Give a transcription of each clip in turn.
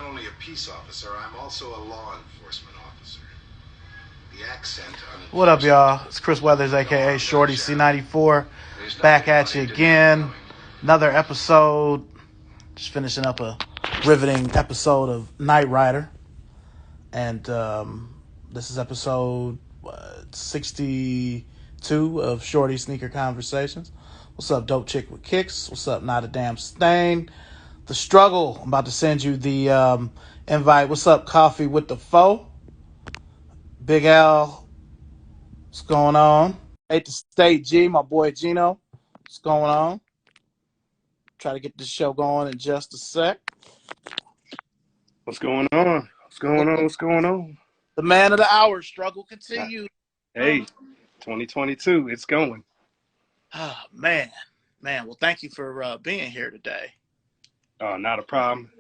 Not only a peace officer, I'm also a law enforcement officer. The accent What up, unenforceable. y'all? It's Chris Weathers, aka Shorty C94, back at you again. Another episode. Just finishing up a riveting episode of Knight Rider, and this is episode 62 of Shorty Sneaker Conversations. What's up, Dope Chick with Kicks? What's up, Not a Damn Stain? The Struggle. I'm about to send you the invite. What's up, Coffee with the Foe? Big Al, what's going on? Hate to State G, my boy Gino. What's going on? Try to get this show going in just a sec. What's going on? What's going on? What's going on? The man of the hour, struggle continues. Hey, 2022, it's going. Oh, man. Well, thank you for being here today. Oh, not a problem.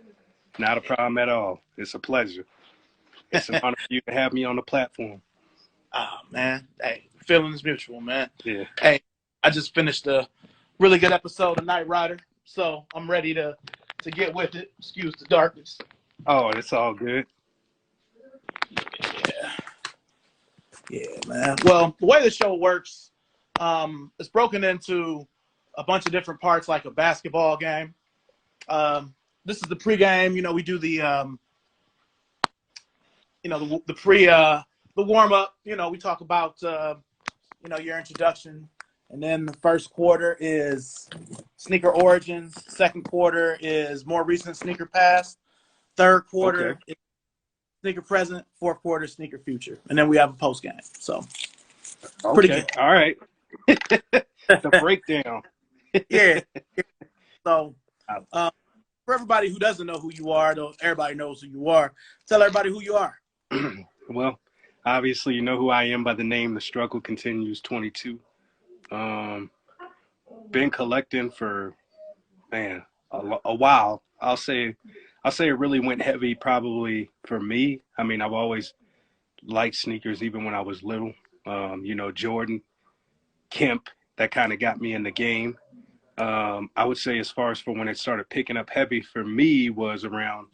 Not a problem at all. It's a pleasure. It's an honor for you to have me on the platform. Oh, man. Hey, feelings mutual, man. Yeah. Hey, I just finished a really good episode of Knight Rider, so I'm ready to get with it. Excuse the darkness. Oh, it's all good. Yeah, man. Well, the way the show works, it's broken into a bunch of different parts, like a basketball game. This is the pregame. You know, we do the, the warm up. You know, we talk about, your introduction, and then the first quarter is sneaker origins. Second quarter is more recent sneaker past. Third quarter is sneaker present. Fourth quarter, sneaker future, and then we have a post game. So, pretty good. All right. The breakdown. Yeah. So, for everybody who doesn't know who you are, though everybody knows who you are, tell everybody who you are. Well, obviously, you know who I am by the name The Struggle Continues 22. Been collecting for, a while. I'll say it really went heavy probably for me. I mean, I've always liked sneakers even when I was little. Jordan, Kemp, that kind of got me in the game. I would say as far as for when it started picking up heavy for me was around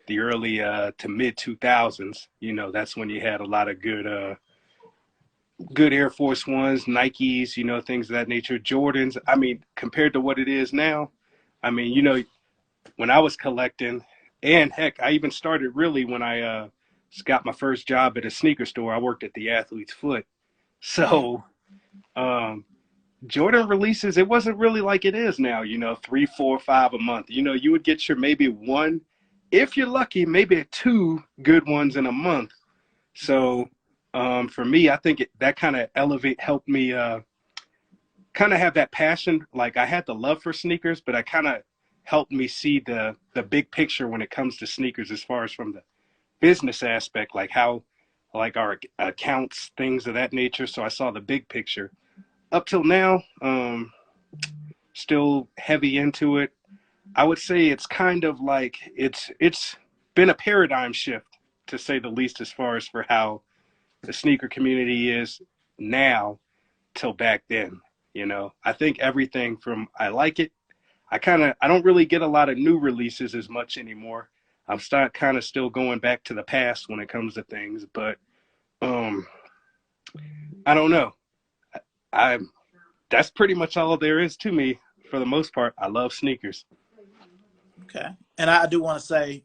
the early to mid 2000s. You know, that's when you had a lot of good Air Force Ones, Nikes, things of that nature. Jordans, I mean, compared to what it is now, I mean, when I was collecting, and heck, I even started really when I got my first job at a sneaker store. I worked at the Athlete's Foot. So Jordan releases, it wasn't really like it is now, 3, 4, 5 a month. You would get your maybe one, if you're lucky, maybe two good ones in a month. So for me, I think that kind of helped me kind of have that passion. Like I had the love for sneakers, but I kind of helped me see the big picture when it comes to sneakers as far as from the business aspect, like how like our accounts, things of that nature. So I saw the big picture. Up till now, still heavy into it. I would say it's kind of like it's been a paradigm shift, to say the least, as far as for how the sneaker community is now till back then. I think everything from I like it. I don't really get a lot of new releases as much anymore. I'm kind of still going back to the past when it comes to things, but I don't know. I That's pretty much all there is to me for the most part. I love sneakers. Okay. And I do want to say,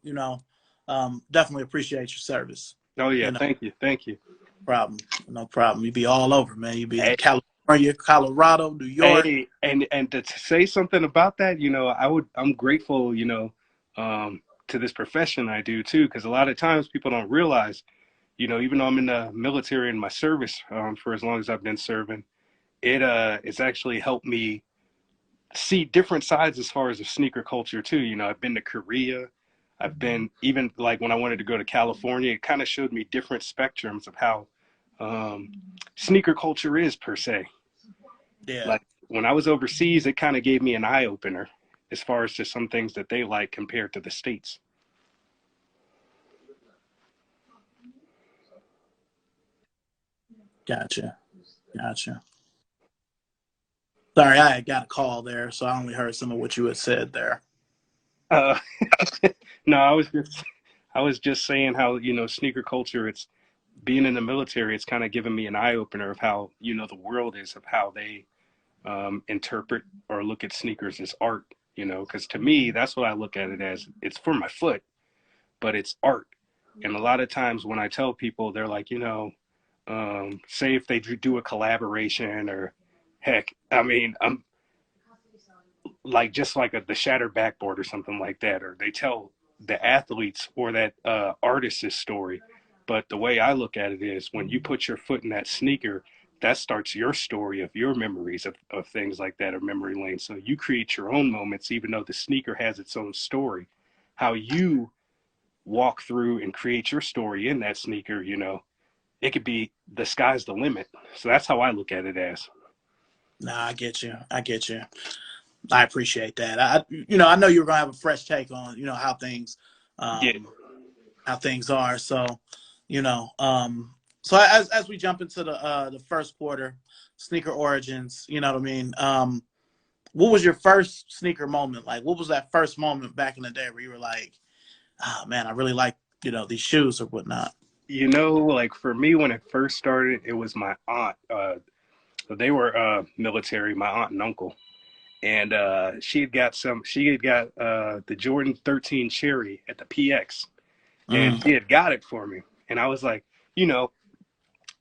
definitely appreciate your service. Oh yeah, thank you. No problem. You be all over, man. You be in Hey, California, Colorado, New York. hey, and to say something about that, I'm grateful, to this profession I do too, because a lot of times people don't realize, even though I'm in the military and my service for as long as I've been serving, it's actually helped me see different sides as far as the sneaker culture too. I've been to Korea. I've been even like when I wanted to go to California, it kind of showed me different spectrums of how sneaker culture is per se. Yeah. Like when I was overseas, it kind of gave me an eye opener as far as just some things that they like compared to the States. Gotcha. Sorry, I got a call there, so I only heard some of what you had said there. Uh, no, I was just saying how, sneaker culture, it's being in the military, it's kind of given me an eye opener of how, the world is, of how they interpret or look at sneakers as art, because to me, that's what I look at it as. It's for my foot, but it's art. And a lot of times when I tell people, they're like, say if they do a collaboration or heck, I mean, I'm like just like the shattered backboard or something like that, or they tell the athletes or that artist's story. But the way I look at it is when you put your foot in that sneaker, that starts your story of your memories of things like that, or memory lane. So you create your own moments, even though the sneaker has its own story. How you walk through and create your story in that sneaker, it could be the sky's the limit. So that's how I look at it as. Nah, I get you. I get you. I appreciate that. I know you were gonna have a fresh take on, how things, Yeah. how things are. So, so as we jump into the first quarter, sneaker origins, you know what I mean? What was your first sneaker moment? Like, what was that first moment back in the day where you were like, oh man, I really like, these shoes or whatnot? Like for me, when it first started, it was my aunt. They were military, my aunt and uncle. And she had got the Jordan 13 Cherry at the PX. And she had got it for me. And I was like, I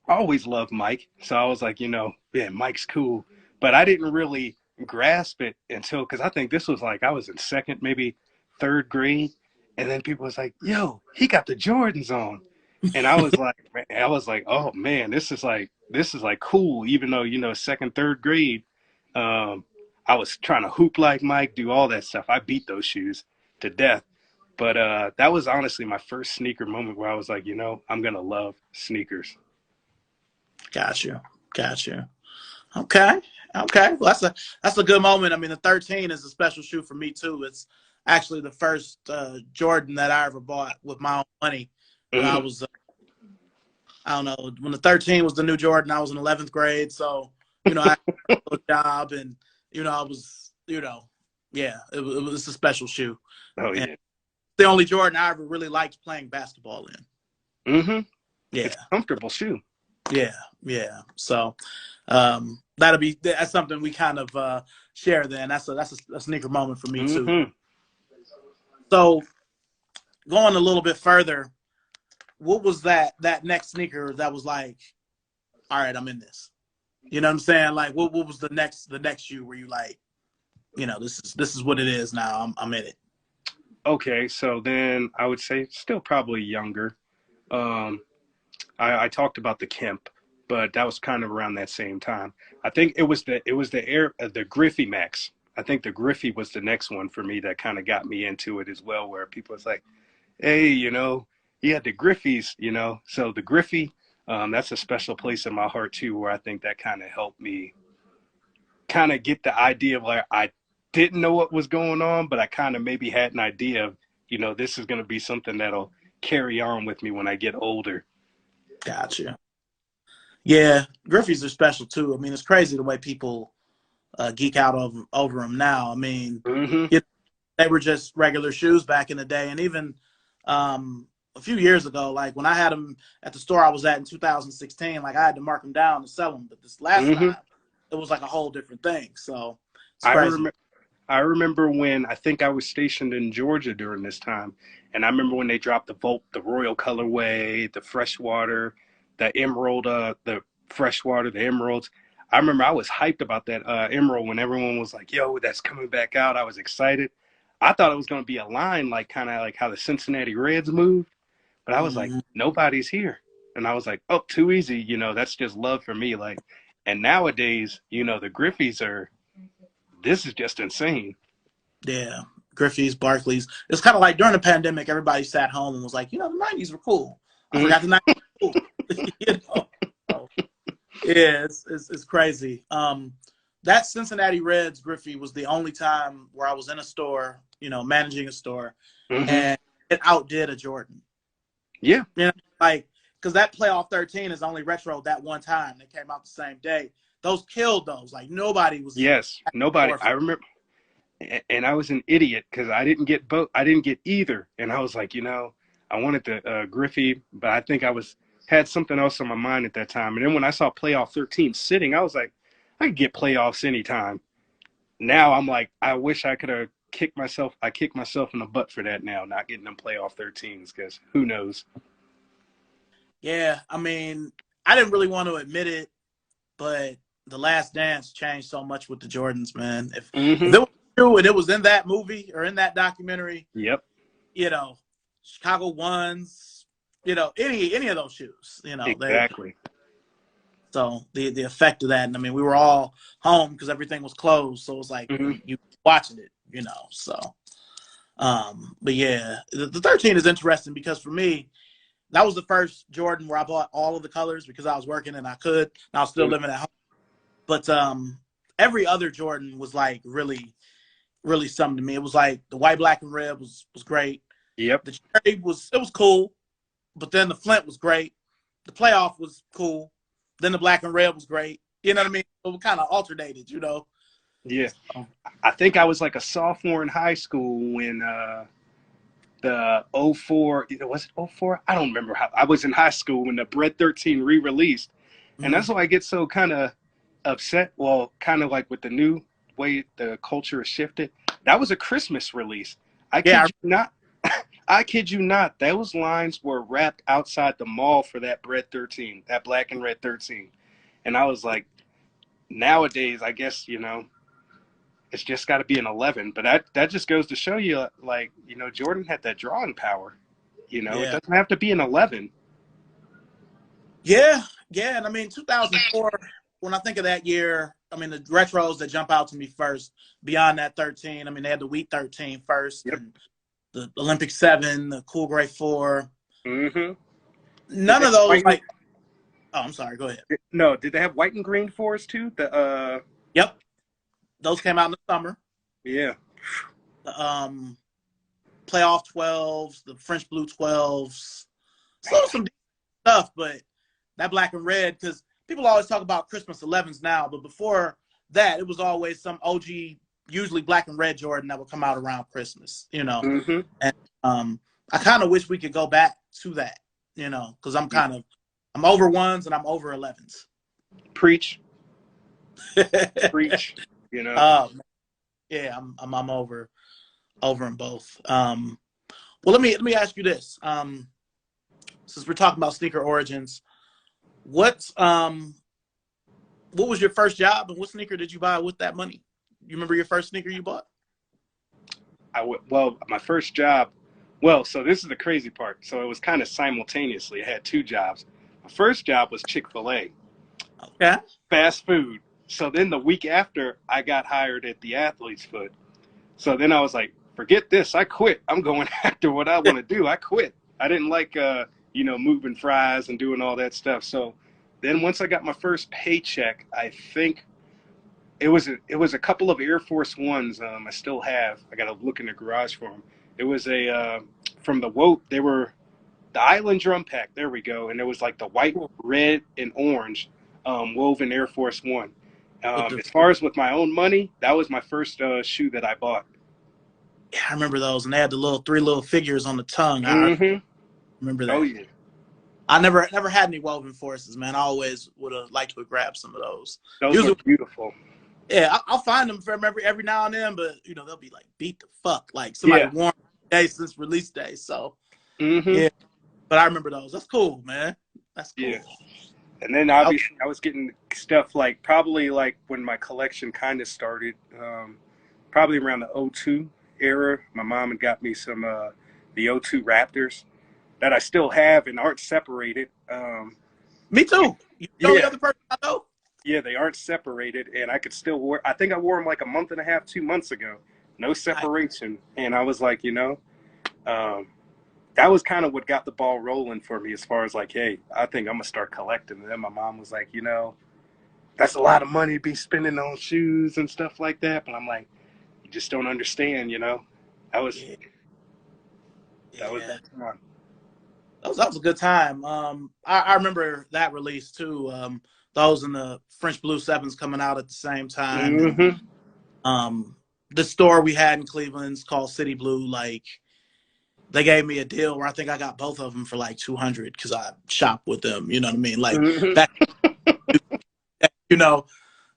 always loved Mike. So I was like, yeah, Mike's cool. But I didn't really grasp it until, because I think this was like, I was in second, maybe third grade. And then people was like, yo, he got the Jordans on. And I was like, oh man, this is like cool. Even though, second, third grade, I was trying to hoop like Mike, do all that stuff. I beat those shoes to death. But that was honestly my first sneaker moment where I was like, I'm going to love sneakers. Got you. Okay. Well, that's a good moment. I mean, the 13 is a special shoe for me too. It's actually the first Jordan that I ever bought with my own money when I was, I don't know, when the 13 was the new Jordan. I was in 11th grade, so I had a job, and I was, yeah, it was a special shoe. Oh yeah. And the only Jordan I ever really liked playing basketball in. Mm-hmm. Yeah. It's a comfortable shoe. Yeah. So that's something we kind of share then. That's a sneaker moment for me too. So going a little bit further, what was that next sneaker that was like, all right, I'm in this? You know what I'm saying? Like what was the next shoe where you like, this is what it is now. I'm in it. Okay, so then I would say still probably younger. I talked about the Kemp, but that was kind of around that same time. I think it was the Griffey Max. I think the Griffey was the next one for me that kind of got me into it as well, where people was like, hey, he had the Griffies, So the Griffey, that's a special place in my heart too, where I think that kind of helped me kind of get the idea of like, I didn't know what was going on, but I kind of maybe had an idea of, this is going to be something that'll carry on with me when I get older. Gotcha. Yeah, Griffies are special too. I mean, it's crazy the way people geek out over them now. I mean, they were just regular shoes back in the day, and even a few years ago, like when I had them at the store I was at in 2016, like I had to mark them down to sell them. But this last time, it was like a whole different thing. So it's crazy. I remember when I think I was stationed in Georgia during this time, and I remember when they dropped the Volt, the Royal colorway, the Freshwater, the Emerald, the Freshwater, the Emeralds. I remember I was hyped about that Emerald when everyone was like, yo, that's coming back out. I was excited. I thought it was going to be a line like kind of like how the Cincinnati Reds moved, but I was like, nobody's here. And I was like, oh, too easy. That's just love for me. Like, and nowadays, the Griffies this is just insane. Yeah. Griffies, Barclays. It's kind of like during the pandemic, everybody sat home and was like, the 90s were cool. I forgot the 90s were cool. So, yeah, it's crazy. That Cincinnati Reds Griffey was the only time where I was in a store, managing a store, and it outdid a Jordan. Yeah. Because that playoff 13 is only retro that one time. They came out the same day. Those killed those. Like nobody was. Yes, nobody. I remember, and I was an idiot because I didn't get both. I didn't get either, and I was like, I wanted the Griffey, but I think had something else on my mind at that time. And then when I saw playoff 13 sitting, I was like, I could get playoffs anytime. Now I'm like, I wish I could have kicked myself. I kicked myself in the butt for that now, not getting them playoff 13s, because who knows? Yeah, I mean, I didn't really want to admit it, but The Last Dance changed so much with the Jordans, man. If Mm-hmm. it was true and it was in that movie or in that documentary, Yep. you know, Chicago ones, you know, any of those shoes, you know, Exactly. So the effect of that, and I mean, we were all home because everything was closed, so it was like Mm-hmm. you watching it, you know. So, but yeah, the 13 is interesting because for me, that was the first Jordan where I bought all of the colors because I was working and I could, and I was still living at home. But every other Jordan was like really, really something to me. It was like the white, black, and red was great. Yep. The cherry was cool, but then the Flint was great. The playoff was cool. Then the black and red was great. You know what I mean? So we kind of alternated, you know. Yeah. I think I was like a sophomore in high school when the 04, was it 04? I don't remember how. I was in high school when the Bread 13 re-released. And that's why I get so kind of upset. Well, kind of like with the new way the culture has shifted. That was a Christmas release. I kid you not. I kid you not. Those lines were wrapped outside the mall for that Bread 13, that black and red 13. And I was like, nowadays, I guess, you know, it's just got to be an 11. But that just goes to show you, like, you know, Jordan had that drawing power. You know, it doesn't have to be an 11. Yeah, and I mean, 2004, when I think of that year, I mean, the retros that jump out to me first, beyond that 13, I mean, they had the Wheat 13 first, and the Olympic 7, the Cool Gray 4. Mm-hmm. None of those, like, oh, I'm sorry, go ahead. No, did they have white and green 4s too? Yep. Those came out in the summer. Yeah. The playoff 12s, the French blue 12s. So some stuff, but that black and red, because people always talk about Christmas 11s now, but before that, it was always some OG, usually black and red Jordan that would come out around Christmas, you know. Mm-hmm. And I kind of wish we could go back to that, you know, because I'm over 1s and I'm over 11s. Preach. Preach. You know. Yeah, I'm over them both. Well, let me ask you this. Since we're talking about sneaker origins, what was your first job and what sneaker did you buy with that money? You remember your first sneaker you bought? Well, my first job. Well, so this is the crazy part. So it was kind of simultaneously. I had 2 jobs. My first job was Chick-fil-A. Okay. Fast food. So then the week after, I got hired at the Athlete's Foot. So then I was like, forget this. I quit. I'm going after what I want to do. I quit. I didn't like, you know, moving fries and doing all that stuff. So then once I got my first paycheck, I think it was a couple of Air Force Ones. I still have. I got to look in the garage for them. It was from the Woke. They were the Island Drum Pack. There we go. And it was like the white, red, and orange woven Air Force One. As far as with my own money, that was my first shoe that I bought. Yeah, I remember those, and they had the 3 little figures on the tongue. Mm-hmm. I remember that. Oh yeah. I never had any woven forces, man. I always would have liked to have grabbed some of those. Those usually, were beautiful. Yeah, I'll find them from every now and then, but you know they'll be like beat the fuck, like somebody worn day since release day. So yeah, but I remember those. That's cool, man. That's cool. Yeah. And then obviously I was getting stuff like probably like when my collection kind of started, probably around the 02 era. My mom had got me some the 02 Raptors that I still have and aren't separated. Me too. You know the other person I know? Yeah, they aren't separated, and I could still wear. I think I wore them like a month and a half, 2 months ago. No separation, and I was like, you know, that was kind of what got the ball rolling for me as far as like, hey, I think I'm gonna start collecting. And then my mom was like, you know, that's a lot of money to be spending on shoes and stuff like that. But I'm like, you just don't understand, you know. That was that was fun. That was a good time. I remember that release too. Those and the French Blue 7s coming out at the same time. Mm-hmm. The store we had in Cleveland's called City Blue. Like, they gave me a deal where I think I got both of them for like 200 because I shop with them. You know what I mean? Like back, you know,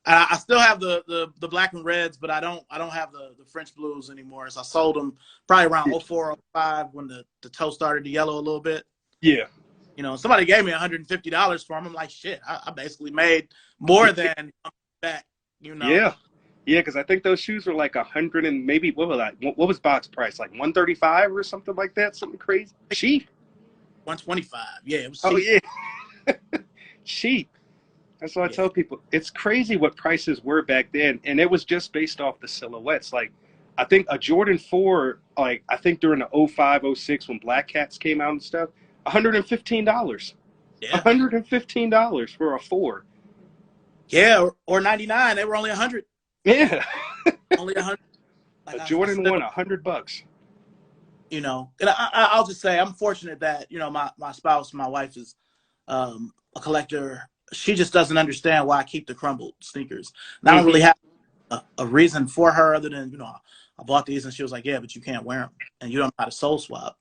I still have the black and reds, but I don't have the French blues anymore. So I sold them probably around 04, 05 when the toe started to yellow a little bit. Yeah. You know, somebody gave me $150 for them. I'm like, shit, I basically made more than that. You know. Yeah. Yeah, because I think those shoes were like 100 and maybe what was box price, like 135 or something like that, something crazy. Cheap. 125. Yeah, it was cheap. Oh yeah. Cheap. That's what I tell people. It's crazy what prices were back then, and it was just based off the silhouettes. Like, I think a Jordan 4, like I think during the 05, 06 when Black Cats came out and stuff, $115. Yeah. $115 for a 4. Yeah, or 99. They were only 100. Yeah. Only 100. Like a Jordan 1, $100. You know, and I'll just say I'm fortunate that, you know, my spouse, my wife is a collector. She just doesn't understand why I keep the crumbled sneakers. And I don't really have a reason for her other than, you know, I bought these and she was like, yeah, but you can't wear them and you don't know how to soul swap.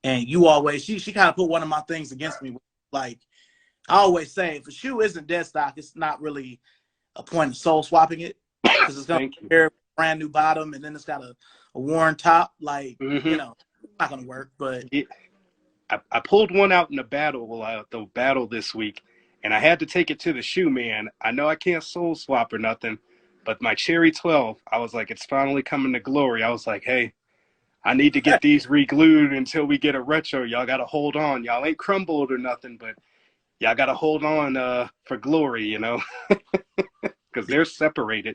And you always, she kind of put one of my things against me. Like, I always say, if a shoe isn't dead stock, it's not really a point of soul swapping it because it's going to wear a brand new bottom and then it's got a worn top. Like, you know, it's not going to work. But I pulled one out in the battle this week, and I had to take it to the shoe man. I know I can't soul swap or nothing, but my Cherry 12, I was like, it's finally coming to glory. I was like, hey, I need to get these re-glued until we get a retro. Y'all got to hold on. Y'all ain't crumbled or nothing, but y'all got to hold on for glory, you know, because they're separated.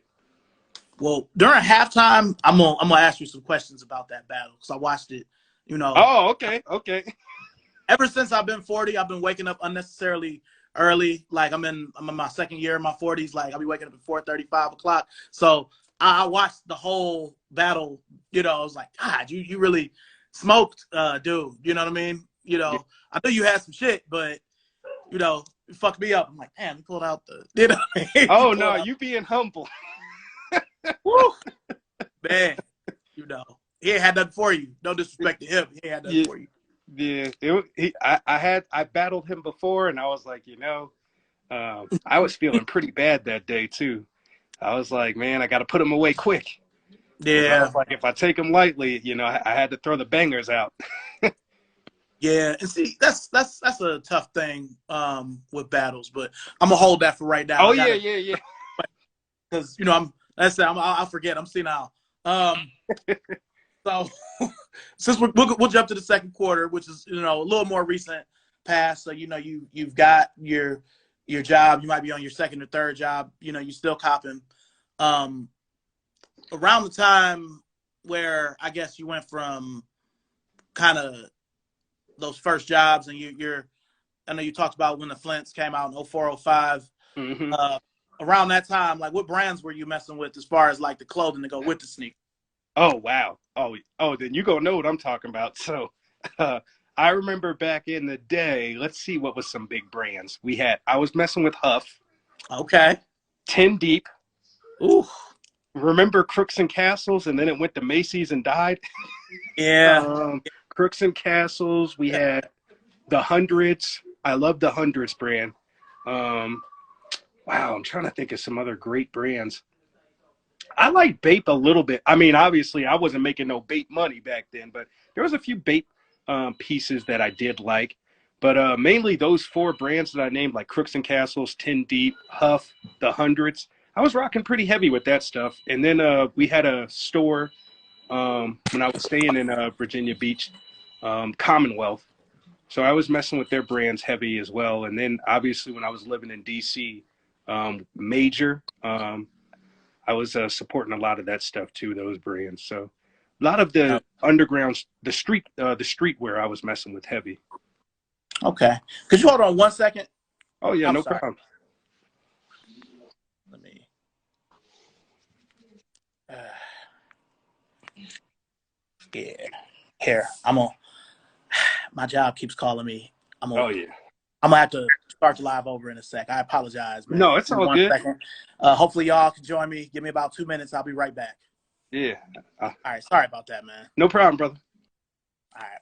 Well, during halftime, I'm gonna ask you some questions about that battle because I watched it. You know. Oh, okay. Ever since I've been 40, I've been waking up unnecessarily early. Like I'm in my second year in my 40s. Like I'll be waking up at 4:30, 5 o'clock. So I watched the whole battle. You know, I was like, God, you really smoked, dude. You know what I mean? You know, I knew you had some shit, but you know, it fucked me up. I'm like, damn, he pulled out the. You know what I mean? Oh no, you being humble. Woo. Man, you know, he ain't had nothing for you. No disrespect to him. He ain't had nothing for you. Yeah, I battled him before, and I was like, you know, I was feeling pretty bad that day too. I was like, man, I got to put him away quick. Yeah. I was like, if I take him lightly, you know, I had to throw the bangers out. Yeah, and see, that's a tough thing with battles, but I'm gonna hold that for right now. Oh yeah. Because you know, I'll forget. I'm senile. So since we'll jump to the second quarter, which is, you know, a little more recent past. So you know, you've got your job. You might be on your second or third job. You know, you still copping. Around the time where I guess you went from kind of those first jobs, and I know you talked about when the Flints came out in 04, 05. Around that time, like what brands were you messing with as far as like the clothing to go with the sneaker? Oh, wow. Oh, then you gonna know what I'm talking about. So I remember back in the day, let's see what was some big brands. I was messing with Huff. Okay. 10 Deep. Ooh. Remember Crooks and Castles, and then it went to Macy's and died? Yeah. Crooks and Castles. We had the Hundreds. I love the Hundreds brand. Wow, I'm trying to think of some other great brands. I like Bape a little bit. I mean, obviously, I wasn't making no Bape money back then, but there was a few Bape pieces that I did like. But mainly those 4 brands that I named, like Crooks and Castles, 10 Deep, Huff, the Hundreds. I was rocking pretty heavy with that stuff. And then we had a store when I was staying in Virginia Beach, Commonwealth. So I was messing with their brands heavy as well. And then obviously when I was living in D.C., Major, I was supporting a lot of that stuff too, those brands. So a lot of the underground, the streetwear I was messing with heavy. Okay. Could you hold on 1 second? Oh yeah, no problem. Let me. Yeah. Here, my job keeps calling me. I'm gonna have to start the live over in a sec. I apologize, man. No, it's all good. 1 second. Hopefully y'all can join me. Give me about 2 minutes. I'll be right back. Yeah. All right. Sorry about that, man. No problem, brother. All right.